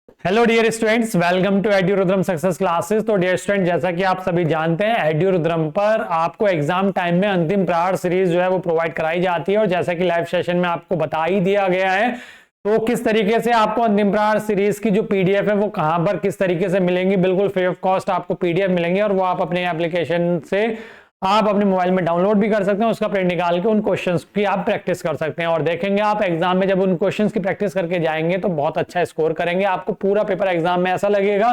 Hello dear students, welcome to Edurudram success classes. तो dear student, जैसा कि आप सभी जानते हैं, एड्यूरुद्रम पर आपको एग्जाम टाइम में अंतिम प्रहार सीरीज जो है वो प्रोवाइड कराई जाती है। और जैसा कि लाइव सेशन में आपको बता ही दिया गया है, तो किस तरीके से आपको अंतिम प्रहार सीरीज की जो पीडीएफ है वो कहां पर किस तरीके से मिलेंगी, बिल्कुल फ्री ऑफ कॉस्ट आपको पीडीएफ मिलेंगे। और वो आप अपने एप्लीकेशन से आप अपने मोबाइल में डाउनलोड भी कर सकते हैं। उसका प्रिंट निकाल के उन क्वेश्चंस की आप प्रैक्टिस कर सकते हैं और देखेंगे आप एग्जाम में जब उन क्वेश्चंस की प्रैक्टिस करके जाएंगे तो बहुत अच्छा स्कोर करेंगे। आपको पूरा पेपर एग्जाम में ऐसा लगेगा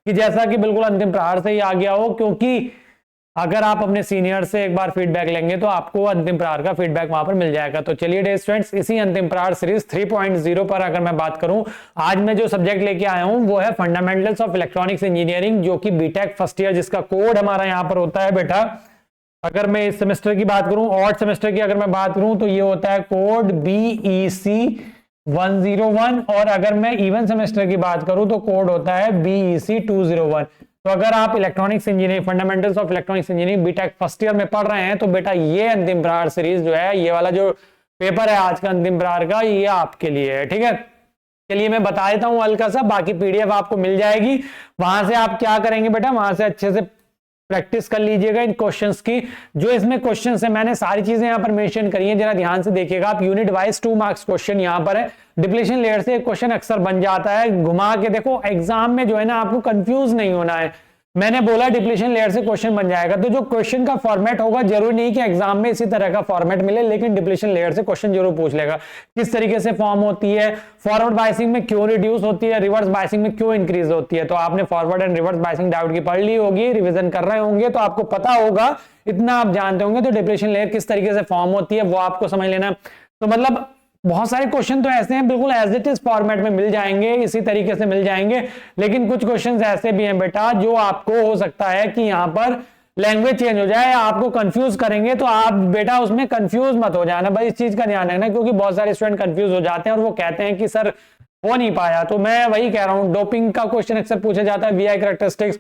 कि जैसा कि बिल्कुल अंतिम प्रहार से ही आ गया हो, क्योंकि अगर आप अपने सीनियर से एक बार फीडबैक लेंगे तो आपको अंतिम प्रहार का फीडबैक वहां पर मिल जाएगा। तो चलिए डियर स्टूडेंट्स, इसी अंतिम प्रहार सीरीज 3.0 पर अगर मैं बात करूं, आज मैं जो सब्जेक्ट लेके आया हूं वो है फंडामेंटल्स ऑफ इलेक्ट्रॉनिक्स इंजीनियरिंग, जो कि बीटेक फर्स्ट ईयर, जिसका कोड हमारा यहां पर होता है बेटा। अगर मैं इस सेमेस्टर की बात करूं, ऑड सेमेस्टर की अगर मैं बात करूं, तो ये होता है कोड BEC 101। और अगर मैं इवन सेमेस्टर की बात करूं तो कोड होता है BEC 201। तो अगर आप electronics engineering, fundamentals of electronics engineering BTech first year में पढ़ रहे हैं, तो बेटा ये अंतिम प्रहार सीरीज जो है, ये वाला जो पेपर है आज का अंतिम प्रहार का, ये आपके लिए है। ठीक है, चलिए मैं बता देता हूं हल्का सा, बाकी पीडीएफ आपको मिल जाएगी। वहां से आप क्या करेंगे बेटा, वहां से अच्छे से प्रैक्टिस कर लीजिएगा इन क्वेश्चंस की। जो इसमें क्वेश्चंस है, मैंने सारी चीजें यहां पर मेंशन करी हैं, जरा ध्यान से देखिएगा आप। यूनिट वाइज 2 मार्क्स क्वेश्चन यहां पर है। डिप्लीशन लेयर से एक क्वेश्चन अक्सर बन जाता है, घुमा के देखो एग्जाम में जो है ना, आपको कंफ्यूज नहीं होना है। मैंने बोला डिप्लीशन लेयर से क्वेश्चन बन जाएगा, तो जो क्वेश्चन का फॉर्मेट होगा, जरूरी नहीं कि एग्जाम में इसी तरह का फॉर्मेट मिले, लेकिन डिप्लीशन लेयर से क्वेश्चन जरूर पूछ लेगा। किस तरीके से फॉर्म होती है, फॉरवर्ड बायसिंग में क्यों रिड्यूस होती है, रिवर्स बायसिंग में क्यों इंक्रीज होती है। तो आपने forward and reverse biasing doubt की पढ़ ली होगी, रिविजन कर रहे होंगे, तो आपको पता होगा, इतना आप जानते होंगे। तो डिप्लीशन लेयर किस तरीके से फॉर्म होती है वो आपको समझ लेना। तो मतलब बहुत सारे क्वेश्चन तो ऐसे हैं, बिल्कुल एज इट इज फॉर्मेट में मिल जाएंगे, इसी तरीके से मिल जाएंगे। लेकिन कुछ क्वेश्चंस ऐसे भी हैं बेटा, जो आपको हो सकता है कि यहां पर लैंग्वेज चेंज हो जाए, आपको कंफ्यूज करेंगे। तो आप बेटा उसमें कंफ्यूज मत हो जाना, भाई इस चीज का ध्यान रखना, क्योंकि बहुत सारे स्टूडेंट कंफ्यूज हो जाते हैं और वो कहते हैं कि सर हो नहीं पाया। तो मैं वही कह रहा हूं, डोपिंग का क्वेश्चन अक्सर पूछा जाता है, VI कैरेक्टरिस्टिक्स,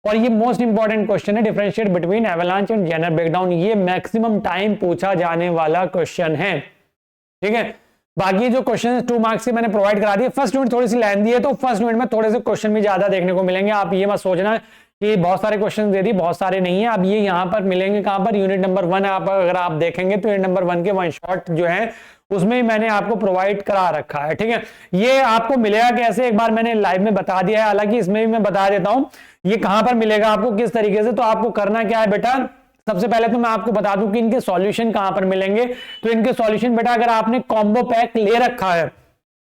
और ये मोस्ट इंपॉर्टेंट क्वेश्चन है, differentiate between avalanche and Zener breakdown. ये मैक्सिमम टाइम पूछा जाने वाला क्वेश्चन है। ठीक है, बाकी जो क्वेश्चन 2 मार्क्स की मैंने प्रोवाइड करा दिए। फर्स्ट यूनिट थोड़ी सी लेंथी है, तो फर्स्ट यूनिट में थोड़े से क्वेश्चन भी ज्यादा देखने को मिलेंगे। आप ये मत सोचना कि बहुत सारे क्वेश्चन दे दी, बहुत सारे नहीं है। अब ये यहाँ पर मिलेंगे कहां पर, यूनिट नंबर 1 आप अगर आप देखेंगे तो यूनिट नंबर 1 के वन शॉट जो है उसमें ही मैंने आपको प्रोवाइड करा रखा है। ठीक है, ये आपको मिलेगा कैसे, एक बार मैंने लाइव में बता दिया है, हालांकि इसमें भी मैं बता देता हूं ये कहां पर मिलेगा आपको, किस तरीके से। तो आपको करना क्या है बेटा, सबसे पहले तो मैं आपको बता दूं कि इनके सॉल्यूशन कहां पर मिलेंगे। तो इनके सॉल्यूशन बेटा, अगर आपने कॉम्बो पैक ले रखा है,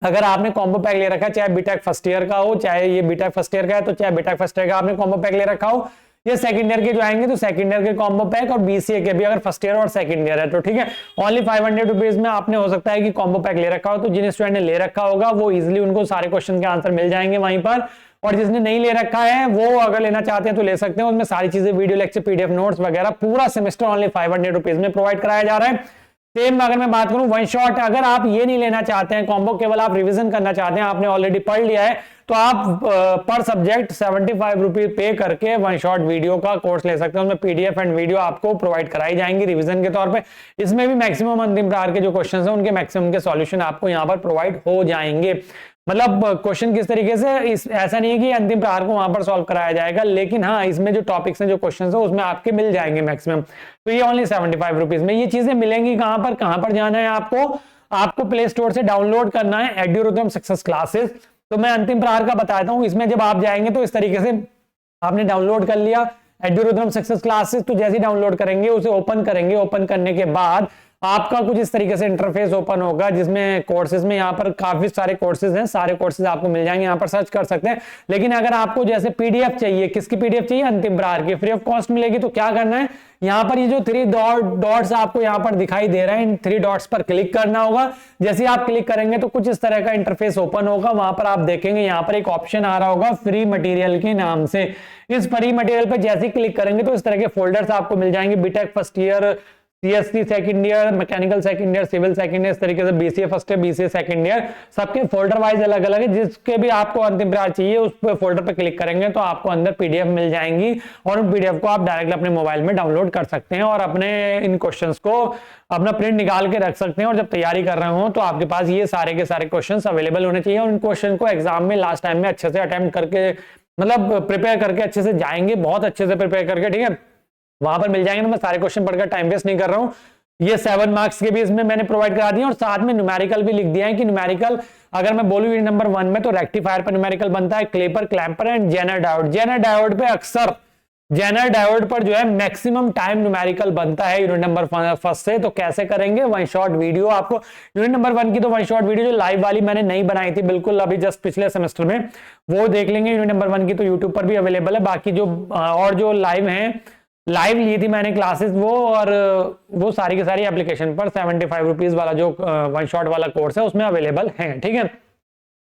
अगर आपने कॉम्बो पैक ले रखा है, चाहे बीटेक फर्स्ट ईयर का हो, चाहे ये बीटेक फर्स्ट ईयर का है, तो चाहे बीटेक फर्स्ट ईयर का आपने कॉम्बो पैक ले रखा हो, ये सेकंड ईयर के जो आएंगे तो सेकंड ईयर के कॉम्बो पैक, और BCA के भी अगर फर्स्ट ईयर और सेकंड ईयर है तो ठीक है, ओनली 500 रुपीज में आपने हो सकता है कि कॉम्बो पैक ले रखा हो। तो जिन स्टूडेंट ने ले रखा होगा वो इजिली उनको सारे क्वेश्चन के आंसर मिल जाएंगे वहीं पर, और जिसने नहीं ले रखा है वो अगर लेना चाहते हैं तो ले सकते हैं। उसमें सारी चीजें, वीडियो लेक्चर, PDF नोट्स वगैरह, पूरा सेमेस्टर ओनली 500 रुपीज में प्रोवाइड कराया जा रहा है। सेम अगर मैं बात करूं वन शॉट, अगर आप ये नहीं लेना चाहते हैं कॉम्बो, केवल आप रिवीजन करना चाहते हैं, आपने ऑलरेडी पढ़ लिया है, तो आप पर सब्जेक्ट 75 रुपीज पे करके वन शॉट वीडियो का कोर्स ले सकते हैं। उसमें PDF एंड वीडियो आपको प्रोवाइड कराई जाएंगी रिवीजन के तौर पे। इसमें भी मैक्सिमम अंतिम प्रहार के जो क्वेश्चन हैं उनके मैक्सिमम के सॉल्यूशन आपको यहाँ पर प्रोवाइड हो जाएंगे। मतलब क्वेश्चन किस तरीके से, ऐसा नहीं है कि अंतिम प्रहार को वहां पर सॉल्व कराया जाएगा, लेकिन हाँ इसमें जो टॉपिक्स हैं, जो क्वेश्चंस हैं, उसमें आपके मिल जाएंगे मैक्सिमम। तो ये ओनली 75 रुपीज में ये चीजें मिलेंगी। कहां पर जाना है आपको प्ले स्टोर से डाउनलोड करना है एड्यूरुद्रम सक्सेस क्लासेस। तो मैं अंतिम प्रहार का बताता हूं, इसमें जब आप जाएंगे तो इस तरीके से आपने डाउनलोड कर लिया एड्यूरुद्रम सक्सेस क्लासेस। तो जैसे ही डाउनलोड करेंगे, उसे ओपन करेंगे, ओपन करने के बाद आपका कुछ इस तरीके से इंटरफेस ओपन होगा, जिसमें कोर्सेज में यहाँ पर काफी सारे कोर्सेज हैं, सारे कोर्सेज आपको मिल जाएंगे, यहाँ पर सर्च कर सकते हैं। लेकिन अगर आपको जैसे PDF चाहिए, किसकी PDF चाहिए, अंतिम प्रहार की, फ्री ऑफ कॉस्ट मिलेगी। तो क्या करना है, यहाँ पर ये जो 3 डॉट्स आपको यहाँ पर दिखाई दे रहे हैं, इन 3 डॉट्स पर क्लिक करना होगा। जैसे ही आप क्लिक करेंगे तो कुछ इस तरह का इंटरफेस ओपन होगा। वहां पर आप देखेंगे यहाँ पर एक ऑप्शन आ रहा होगा फ्री मटेरियल के नाम से। इस फ्री मटेरियल पर जैसे ही क्लिक करेंगे तो इस तरह के फोल्डर्स आपको मिल जाएंगे, BTech first year, CSC second year, mechanical second year, civil second year, इस तरीके से BCA first year, BCA second year, सबके फोल्डर वाइज अलग अलग है। जिसके भी आपको अंतिम प्रयास चाहिए उस फोल्डर पर क्लिक करेंगे तो आपको अंदर PDF मिल जाएंगी और उन PDF को आप डायरेक्टली अपने मोबाइल में डाउनलोड कर सकते हैं और अपने इन क्वेश्चंस को अपना प्रिंट निकाल के रख सकते हैं। और जब तैयारी कर रहे हो तो आपके पास ये सारे के सारे क्वेश्चंस अवेलेबल होने चाहिए और इन क्वेश्चन को एग्जाम में लास्ट टाइम में अच्छे से अटेम्प्ट करके, मतलब प्रिपेयर करके अच्छे से जाएंगे, बहुत अच्छे से प्रिपेयर करके, ठीक है, वहां पर मिल जाएंगे। तो मैं सारे क्वेश्चन पढ़कर टाइम वेस्ट नहीं कर रहा हूं। ये 7 मार्क्स के भी इसमें मैंने प्रोवाइड करा दिए और साथ में न्यूमेरिकल भी लिख दिया है कि न्यूमेरिकल अगर मैं बोलूं यूनिट नंबर 1 में तो रेक्टिफायर पर न्यूमेरिकल बनता है, clipper, clamper and zener diode. Zener diode पे अक्सर जेनर डायोड पर जो है मैक्सिमम टाइम न्यूमेरिकल बनता है यूनिट नंबर 1 से। तो कैसे करेंगे, वन शॉट वीडियो आपको यूनिट नंबर 1 की तो वन शॉट वीडियो जो लाइव वाली मैंने नहीं बनाई थी बिल्कुल अभी जस्ट पिछले सेमेस्टर में, वो देख लेंगे। यूनिट नंबर 1 की तो यूट्यूब पर भी अवेलेबल है। बाकी जो और जो लाइव हैं, लाइव ली थी मैंने क्लासेस वो, और वो सारी की सारी एप्लीकेशन पर 75 रुपीज वाला जो वन शॉट वाला कोर्स है उसमें अवेलेबल है, ठीक है।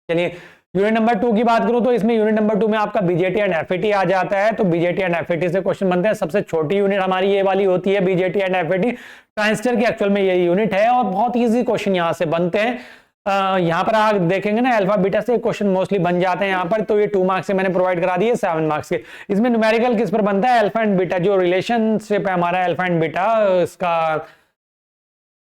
चलिए यूनिट नंबर 2 की बात करूं तो इसमें यूनिट नंबर 2 में आपका BJT एंड FAT आ जाता है। तो BJT एंड FAT से क्वेश्चन बनते हैं। सबसे छोटी यूनिट हमारी ये वाली होती है BJT एंड FAT। ट्रांजिस्टर की एक्चुअल में यही यूनिट है और बहुत ईजी क्वेश्चन यहाँ से बनते हैं। यहाँ पर आप देखेंगे ना अल्फा बीटा से क्वेश्चन मोस्टली बन जाते हैं यहाँ पर। तो ये 2 मार्क्स से मैंने प्रोवाइड करा दिए 7 मार्क्स के। इसमें न्यूमेरिकल किस पर बनता है, अल्फा एंड बीटा, जो रिलेशनशिप है हमारा अल्फा एंड बीटा इसका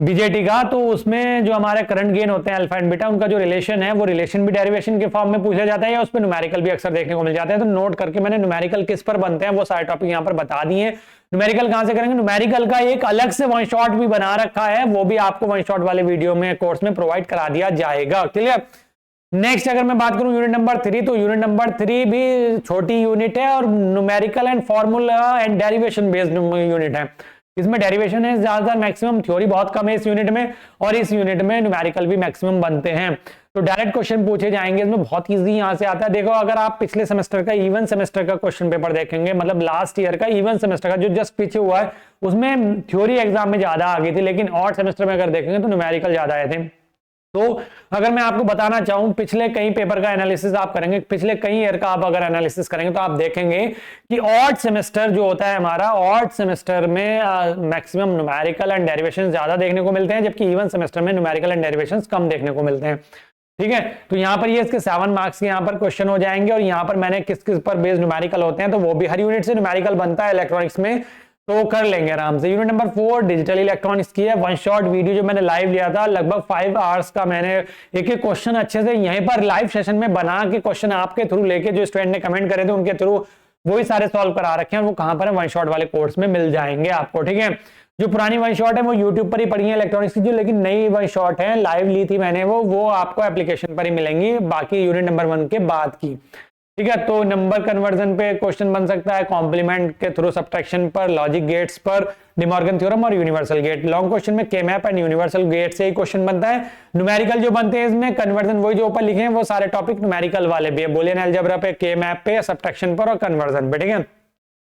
BJT का, तो उसमें जो हमारे करंट गेन होते हैं अल्फा एंड बीटा, उनका जो रिलेशन है वो रिलेशन भी डेरिवेशन के फॉर्म में पूछा जाता है या उस पर न्यूमेरिकल भी अक्सर देखने को मिल जाता है। तो नोट करके मैंने न्यूमेरिकल किस पर बनते हैं वो सारे टॉपिक यहाँ पर बता दिए। न्यूमेरिकल कहां से करेंगे, न्यूमेरिकल का एक अलग से वन शॉट भी बना रखा है, वो भी आपको वन शॉट वाले वीडियो में कोर्स में प्रोवाइड करा दिया जाएगा, क्लियर। नेक्स्ट अगर मैं बात करूं यूनिट नंबर 3, तो यूनिट नंबर 3 भी छोटी यूनिट है और numerical and formula and derivation based unit है। इसमें डेरिवेशन है ज्यादातर, मैक्सिमम थ्योरी बहुत कम है इस यूनिट में, और इस यूनिट में न्यूमेरिकल भी मैक्सिमम बनते हैं। तो डायरेक्ट क्वेश्चन पूछे जाएंगे इसमें, बहुत इजी यहां से आता है। देखो अगर आप पिछले सेमेस्टर का इवन सेमेस्टर का क्वेश्चन पेपर देखेंगे, मतलब लास्ट ईयर का इवन सेमेस्टर का जो जस्ट पीछे हुआ है, उसमें थ्योरी एग्जाम में ज्यादा आ गई थी, लेकिन ऑड सेमेस्टर में अगर देखेंगे तो न्यूमेरिकल ज्यादा आए थे। तो अगर मैं आपको बताना चाहूं पिछले कई पेपर का एनालिसिस आप करेंगे, पिछले कई ईयर का आप अगर एनालिसिस करेंगे तो आप देखेंगे कि ऑड सेमेस्टर जो होता है हमारा, ऑड सेमेस्टर में मैक्सिमम न्यूमेरिकल एंड डेरिवेशंस ज्यादा देखने को मिलते हैं, जबकि इवन सेमेस्टर में न्यूमेरिकल एंड डेरिवेशंस कम देखने को मिलते हैं, ठीक है। तो यहाँ पर ये इसके 7 मार्क्स के यहाँ पर क्वेश्चन हो जाएंगे और यहाँ पर मैंने किस किस पर बेस्ड न्यूमेरिकल होते हैं तो वो भी हर यूनिट से न्यूमेरिकल बनता है इलेक्ट्रॉनिक्स में, तो कर लेंगे आराम से। यूनिट नंबर 4 डिजिटल इलेक्ट्रॉनिक्स की है। वन शॉट वीडियो जो मैंने लाइव लिया था, लगभग 5 आवर्स का, मैंने एक एक क्वेश्चन अच्छे से यहीं पर लाइव सेशन में बना के क्वेश्चन आपके थ्रू लेके, जो स्टूडेंट ने कमेंट करे थे उनके थ्रू वही सारे सॉल्व करा रखे हैं। वो कहां पर है, वन शॉट वाले कोर्स में मिल जाएंगे आपको, ठीक है। जो पुरानी वन शॉट है वो यूट्यूब पर ही पड़ी है इलेक्ट्रॉनिक्स की, जो लेकिन नई वन शॉट है लाइव ली थी मैंने, वो आपको एप्लीकेशन पर ही मिलेंगी, बाकी यूनिट नंबर 1 के बाद की, ठीक है। तो नंबर कन्वर्जन पे क्वेश्चन बन सकता है, कॉम्प्लीमेंट के थ्रू सब्ट्रैक्शन पर, लॉजिक गेट्स पर, डिमॉर्गन थ्योरम और यूनिवर्सल गेट। लॉन्ग क्वेश्चन में के मैप एंड यूनिवर्सल गेट से ही क्वेश्चन बनता है। न्यूमेरिकल जो बनते हैं इसमें कन्वर्जन, वही जो ऊपर लिखे हैं वो सारे टॉपिक न्यूमेरिकल वाले भी है, बुलियन अलजेब्रा पे, के मैप पे, सब्ट्रैक्शन पर और कन्वर्जन पे, ठीक है।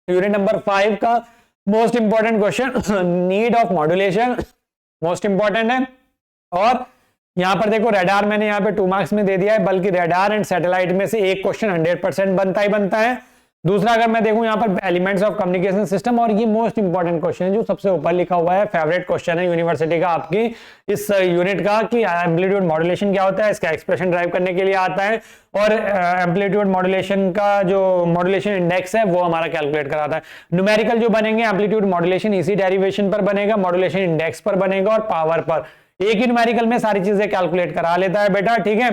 यूनिट नंबर 5 का most important question, need of modulation, most important है। और यहां पर देखो रेडार मैंने यहाँ पे 2 मार्क्स में दे दिया है, बल्कि रेडार एंड सैटेलाइट में से एक क्वेश्चन 100% बनता ही बनता है। दूसरा अगर मैं देखूं यहाँ पर एलिमेंट्स ऑफ कम्युनिकेशन सिस्टम, और ये मोस्ट इंपॉर्टेंट क्वेश्चन है जो सबसे ऊपर लिखा हुआ है, फेवरेट क्वेश्चन है यूनिवर्सिटी का आपकी इस यूनिट का, कि एम्पलीट्यूड मॉड्यूलेशन क्या होता है, इसका एक्सप्रेशन ड्राइव करने के लिए आता है, और एम्पलीट्यूड मॉड्यूलेशन का जो मॉड्यूलेशन इंडेक्स है वो हमारा कैलकुलेट कराता है। न्यूमेरिकल जो बनेंगे एम्पलीट्यूड मॉड्यूलेशन इसी डेरिवेशन पर बनेगा, मॉड्यूलेशन इंडेक्स पर बनेगा और पावर पर। एक ही न्यूमेरिकल में सारी चीजें कैलकुलेट करा लेता है बेटा, ठीक है।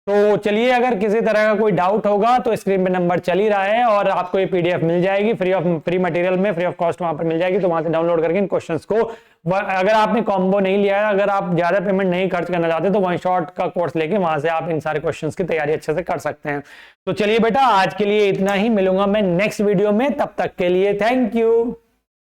तो चलिए अगर किसी तरह का कोई डाउट होगा तो स्क्रीन पे नंबर चल ही रहा है और आपको ये PDF मिल जाएगी फ्री मटेरियल में, फ्री ऑफ कॉस्ट वहां पर मिल जाएगी, तो वहां से डाउनलोड करके इन क्वेश्चंस को, अगर आपने कॉम्बो नहीं लिया है, अगर आप ज्यादा पेमेंट नहीं खर्च करना चाहते तो वन शॉट का कोर्स लेके वहां से आप इन सारे क्वेश्चंस की तैयारी अच्छे से कर सकते हैं। तो चलिए बेटा आज के लिए इतना ही, मिलूंगा मैं नेक्स्ट वीडियो में, तब तक के लिए थैंक यू।